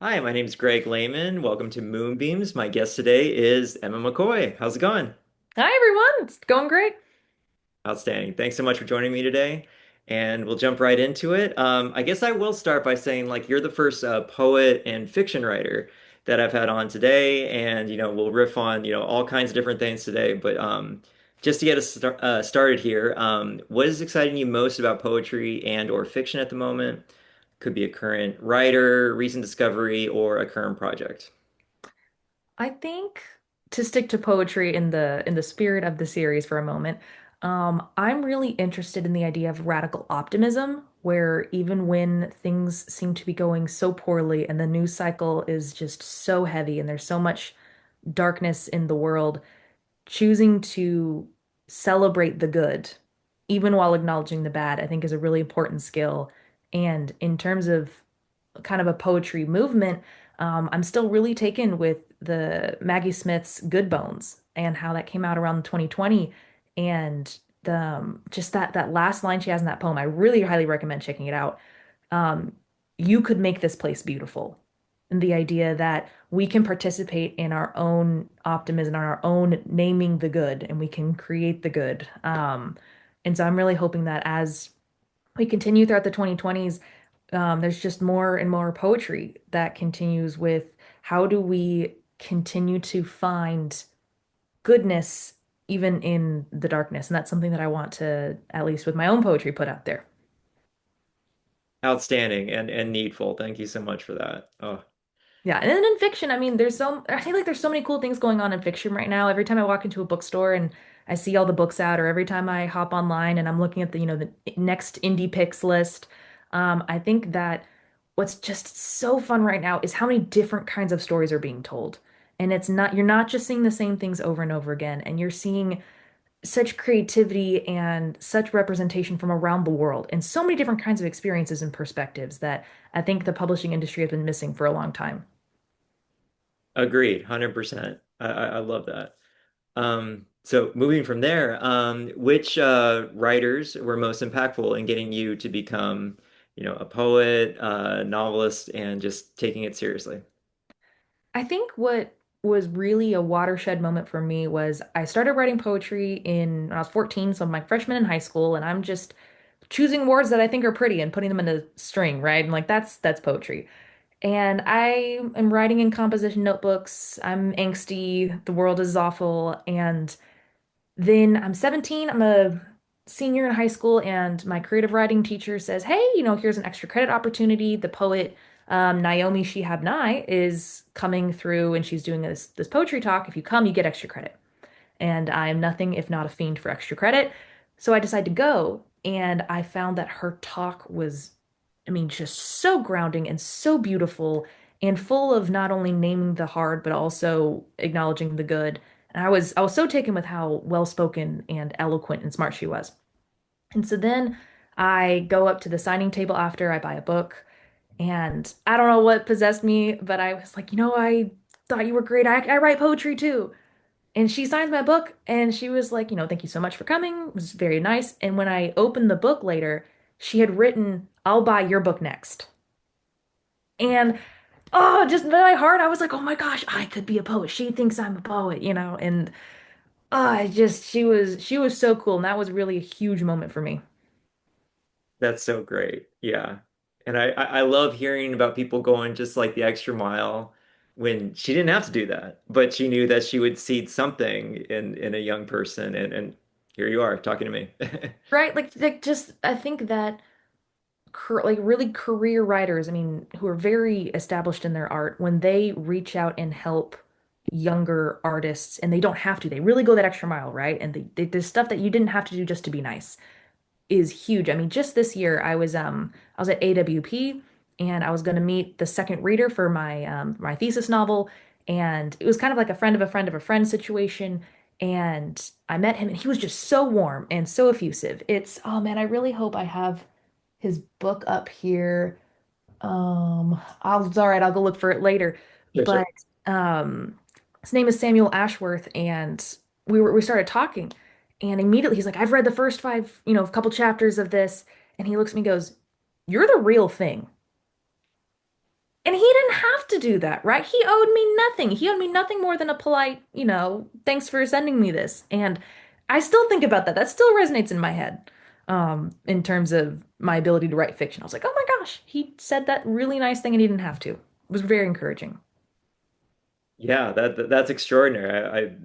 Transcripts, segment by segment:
Hi, my name is Greg Lehman. Welcome to Moonbeams. My guest today is Emma McCoy. How's it going? Hi everyone, it's going great. Outstanding. Thanks so much for joining me today. And we'll jump right into it. I guess I will start by saying, you're the first poet and fiction writer that I've had on today. And, we'll riff on, all kinds of different things today. But just to get us started here, what is exciting you most about poetry and or fiction at the moment? Could be a current writer, recent discovery, or a current project. I think to stick to poetry in the spirit of the series for a moment, I'm really interested in the idea of radical optimism, where even when things seem to be going so poorly and the news cycle is just so heavy and there's so much darkness in the world, choosing to celebrate the good, even while acknowledging the bad, I think is a really important skill. And in terms of kind of a poetry movement, I'm still really taken with the Maggie Smith's Good Bones and how that came out around 2020. And just that last line she has in that poem, I really highly recommend checking it out. Um, you could make this place beautiful. And the idea that we can participate in our own optimism, our own naming the good, and we can create the good. And so I'm really hoping that as we continue throughout the 2020s, there's just more and more poetry that continues with how do we continue to find goodness even in the darkness. And that's something that I want to, at least with my own poetry, put out there. Outstanding and needful. Thank you so much for that. Oh, Yeah, and then in fiction, I mean, I feel like there's so many cool things going on in fiction right now. Every time I walk into a bookstore and I see all the books out, or every time I hop online and I'm looking at the next indie picks list, I think that what's just so fun right now is how many different kinds of stories are being told. And you're not just seeing the same things over and over again, and you're seeing such creativity and such representation from around the world and so many different kinds of experiences and perspectives that I think the publishing industry has been missing for a long time. agreed, 100%. I love that. So moving from there, which writers were most impactful in getting you to become, a poet, novelist, and just taking it seriously? I think what was really a watershed moment for me was I started writing poetry when I was 14, so I'm my freshman in high school, and I'm just choosing words that I think are pretty and putting them in a string, right? And like that's poetry. And I am writing in composition notebooks. I'm angsty, the world is awful, and then I'm 17, I'm a senior in high school, and my creative writing teacher says, "Hey, here's an extra credit opportunity. The poet Naomi Shihab Nye is coming through, and she's doing this poetry talk. If you come, you get extra credit." And I'm nothing if not a fiend for extra credit. So I decided to go, and I found that her talk was, I mean, just so grounding and so beautiful and full of not only naming the hard, but also acknowledging the good. And I was so taken with how well spoken and eloquent and smart she was. And so then I go up to the signing table after I buy a book, and I don't know what possessed me, but I was like, I thought you were great. I write poetry too. And she signs my book and she was like, thank you so much for coming. It was very nice. And when I opened the book later, she had written, I'll buy your book next. And oh, just in my heart, I was like, oh my gosh, I could be a poet. She thinks I'm a poet. And she was so cool. And that was really a huge moment for me. That's so great. Yeah. And I love hearing about people going just like the extra mile when she didn't have to do that, but she knew that she would seed something in a young person and here you are talking to me. Right? Like just I think that like really career writers, I mean, who are very established in their art, when they reach out and help younger artists, and they don't have to, they really go that extra mile, right? And there's stuff that you didn't have to do just to be nice is huge. I mean, just this year, I was at AWP, and I was going to meet the second reader for my thesis novel, and it was kind of like a friend of a friend of a friend situation. And I met him, and he was just so warm and so effusive. Oh man, I really hope I have his book up here. It's all right, I'll go look for it later. Sure, But sure. um, his name is Samuel Ashworth, and we started talking, and immediately he's like, "I've read the first five, a couple chapters of this," and he looks at me and goes, "You're the real thing." And he didn't have to do that, right? He owed me nothing. He owed me nothing more than a polite, thanks for sending me this. And I still think about that. That still resonates in my head, in terms of my ability to write fiction. I was like, oh my gosh, he said that really nice thing and he didn't have to. It was very encouraging. Yeah, that's extraordinary.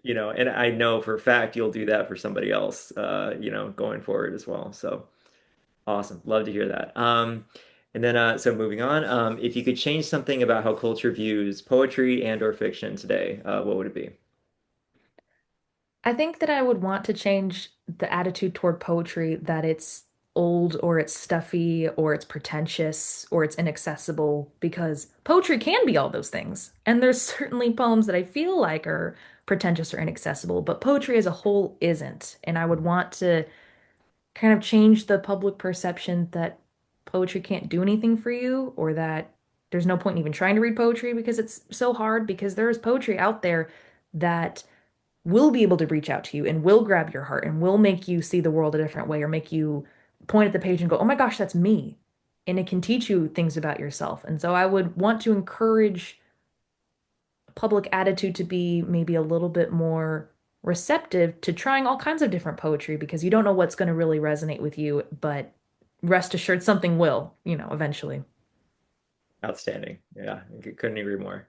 And I know for a fact you'll do that for somebody else, going forward as well. So awesome. Love to hear that. And then, so moving on, if you could change something about how culture views poetry and or fiction today, what would it be? I think that I would want to change the attitude toward poetry that it's old or it's stuffy or it's pretentious or it's inaccessible because poetry can be all those things. And there's certainly poems that I feel like are pretentious or inaccessible, but poetry as a whole isn't. And I would want to kind of change the public perception that poetry can't do anything for you or that there's no point in even trying to read poetry because it's so hard because there is poetry out there that will be able to reach out to you and will grab your heart and will make you see the world a different way or make you point at the page and go, oh my gosh, that's me. And it can teach you things about yourself. And so I would want to encourage public attitude to be maybe a little bit more receptive to trying all kinds of different poetry because you don't know what's going to really resonate with you, but rest assured something will, eventually. Outstanding. Yeah, couldn't agree more.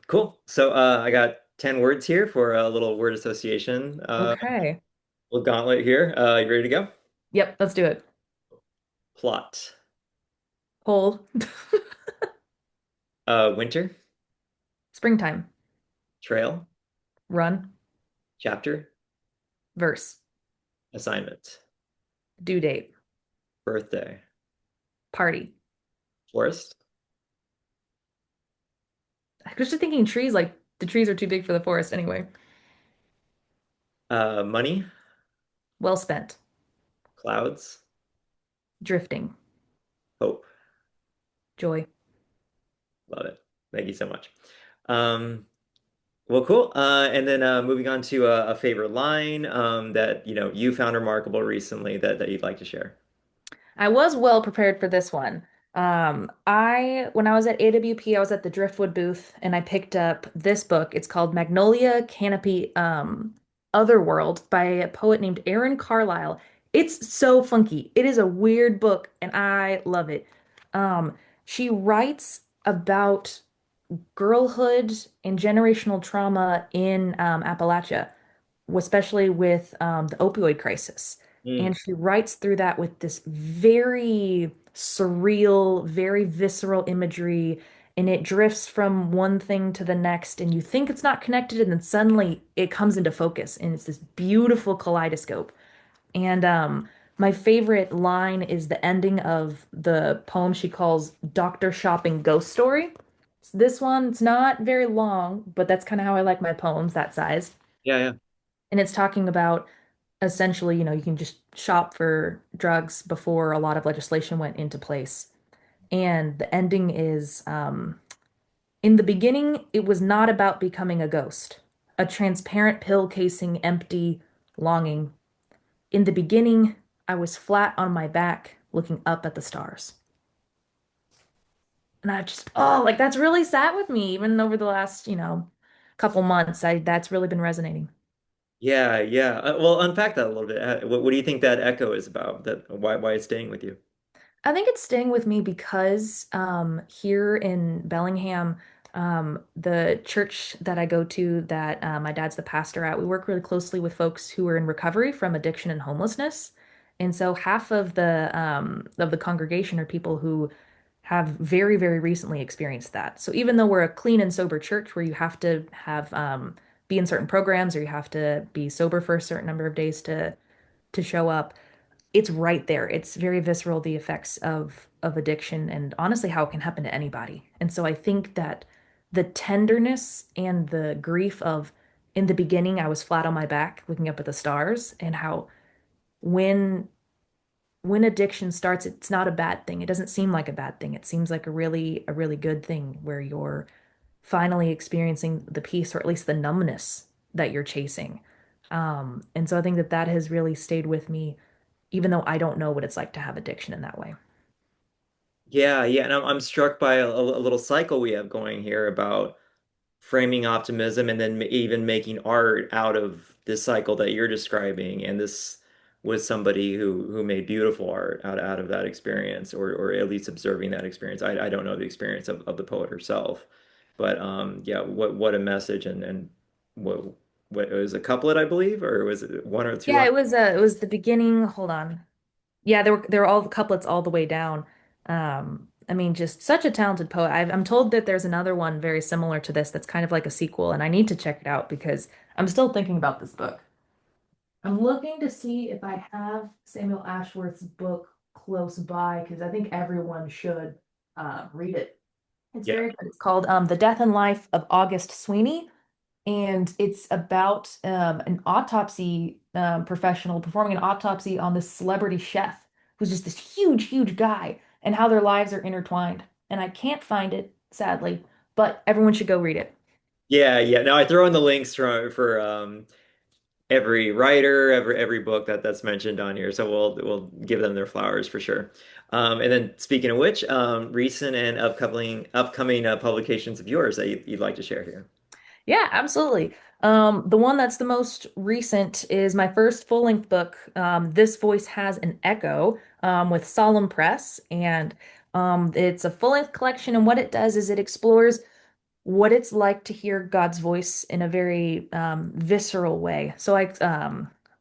Cool. So I got 10 words here for a little word association. Okay. Little gauntlet here. You ready to go? Yep, let's do it. Plot. Hold. Winter. Springtime. Trail. Run. Chapter. Verse. Assignment. Due date. Birthday. Party. Forest. I was just thinking trees, like the trees are too big for the forest anyway. Money. Well spent. Clouds. Drifting. Hope. Joy. Love it. Thank you so much. Um, well, cool. And then moving on to a favorite line that you found remarkable recently that you'd like to share. I was well prepared for this one. When I was at AWP, I was at the Driftwood booth and I picked up this book. It's called Magnolia Canopy, Otherworld by a poet named Erin Carlyle. It's so funky. It is a weird book and I love it. Um, she writes about girlhood and generational trauma in Appalachia, especially with the opioid crisis. And Mm. she writes through that with this very surreal, very visceral imagery. And it drifts from one thing to the next, and you think it's not connected, and then suddenly it comes into focus, and it's this beautiful kaleidoscope. And my favorite line is the ending of the poem she calls Doctor Shopping Ghost Story. This one's not very long, but that's kind of how I like my poems, that size. Yeah, yeah. And it's talking about essentially, you can just shop for drugs before a lot of legislation went into place. And the ending is in the beginning, it was not about becoming a ghost, a transparent pill casing empty longing. In the beginning, I was flat on my back looking up at the stars. And I just, oh, like that's really sat with me even over the last, couple months. That's really been resonating. Yeah, yeah. Well, unpack that a little bit. What do you think that echo is about? That why it's staying with you? I think it's staying with me because here in Bellingham, the church that I go to, that my dad's the pastor at, we work really closely with folks who are in recovery from addiction and homelessness. And so half of the congregation are people who have very, very recently experienced that. So even though we're a clean and sober church where you have to have be in certain programs or you have to be sober for a certain number of days to show up, it's right there. It's very visceral, the effects of addiction and honestly how it can happen to anybody. And so I think that the tenderness and the grief of in the beginning I was flat on my back looking up at the stars and how when when addiction starts, it's not a bad thing. It doesn't seem like a bad thing. It seems like a really good thing where you're finally experiencing the peace or at least the numbness that you're chasing. And so I think that that has really stayed with me even though I don't know what it's like to have addiction in that way. Yeah, yeah, and I'm struck by a little cycle we have going here about framing optimism and then even making art out of this cycle that you're describing. And this was somebody who made beautiful art out of that experience, or at least observing that experience. I don't know the experience of the poet herself, but yeah, what a message. And what what it was, a couplet, I believe, or was it one or two Yeah, lines? it was the beginning. Hold on. Yeah, there were all the couplets all the way down. I mean, just such a talented poet. I'm told that there's another one very similar to this that's kind of like a sequel, and I need to check it out because I'm still thinking about this book. I'm looking to see if I have Samuel Ashworth's book close by because I think everyone should read it. It's Yeah. very good. It's called The Death and Life of August Sweeney, and it's about an autopsy professional performing an autopsy on this celebrity chef who's just this huge, huge guy, and how their lives are intertwined. And I can't find it, sadly, but everyone should go read it. Yeah, yeah. Now I throw in the links for every writer, every book that's mentioned on here. So we'll give them their flowers for sure. And then speaking of which, recent and upcoming publications of yours that you'd like to share here. Yeah, absolutely. The one that's the most recent is my first full-length book, This Voice Has an Echo, with Solemn Press, and it's a full-length collection. And what it does is it explores what it's like to hear God's voice in a very visceral way. So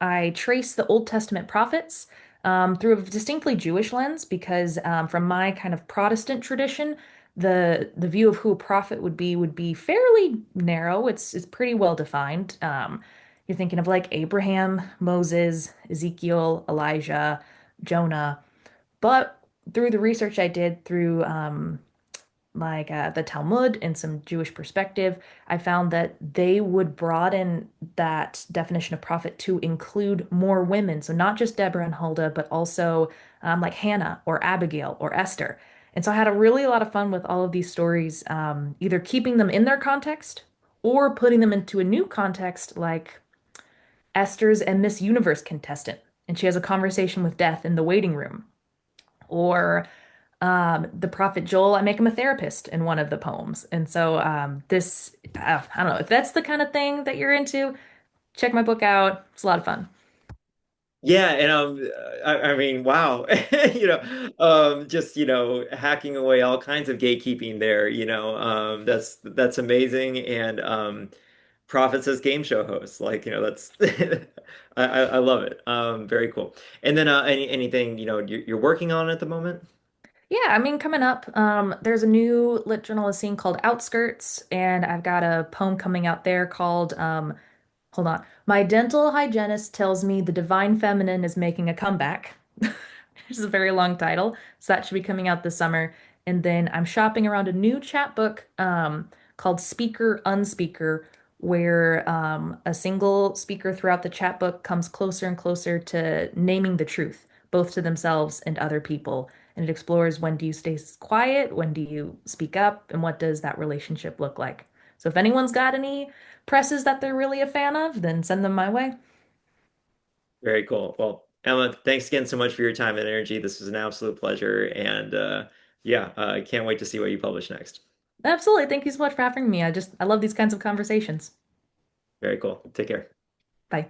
I trace the Old Testament prophets through a distinctly Jewish lens because from my kind of Protestant tradition, the view of who a prophet would be fairly narrow. It's pretty well defined. You're thinking of like Abraham, Moses, Ezekiel, Elijah, Jonah. But through the research I did through the Talmud and some Jewish perspective, I found that they would broaden that definition of prophet to include more women. So not just Deborah and Huldah, but also like Hannah or Abigail or Esther. And so I had a really a lot of fun with all of these stories, either keeping them in their context or putting them into a new context, like Esther's a Miss Universe contestant, and she has a conversation with death in the waiting room. Or the prophet Joel, I make him a therapist in one of the poems. And so I don't know, if that's the kind of thing that you're into, check my book out. It's a lot of fun. Yeah, and I mean, wow, just hacking away all kinds of gatekeeping there. That's amazing. And Prophets as game show hosts, like that's I love it. Very cool. And then anything you're working on at the moment? Yeah, I mean, coming up, there's a new lit journalist scene called Outskirts, and I've got a poem coming out there called hold on. My dental hygienist tells me the divine feminine is making a comeback. Which is a very long title. So that should be coming out this summer. And then I'm shopping around a new chapbook called Speaker Unspeaker, where a single speaker throughout the chapbook comes closer and closer to naming the truth, both to themselves and other people. And it explores, when do you stay quiet? When do you speak up? And what does that relationship look like? So if anyone's got any presses that they're really a fan of, then send them my way. Very cool. Well, Emma, thanks again so much for your time and energy. This was an absolute pleasure, and yeah, I can't wait to see what you publish next. Absolutely. Thank you so much for having me. I love these kinds of conversations. Very cool. Take care. Bye.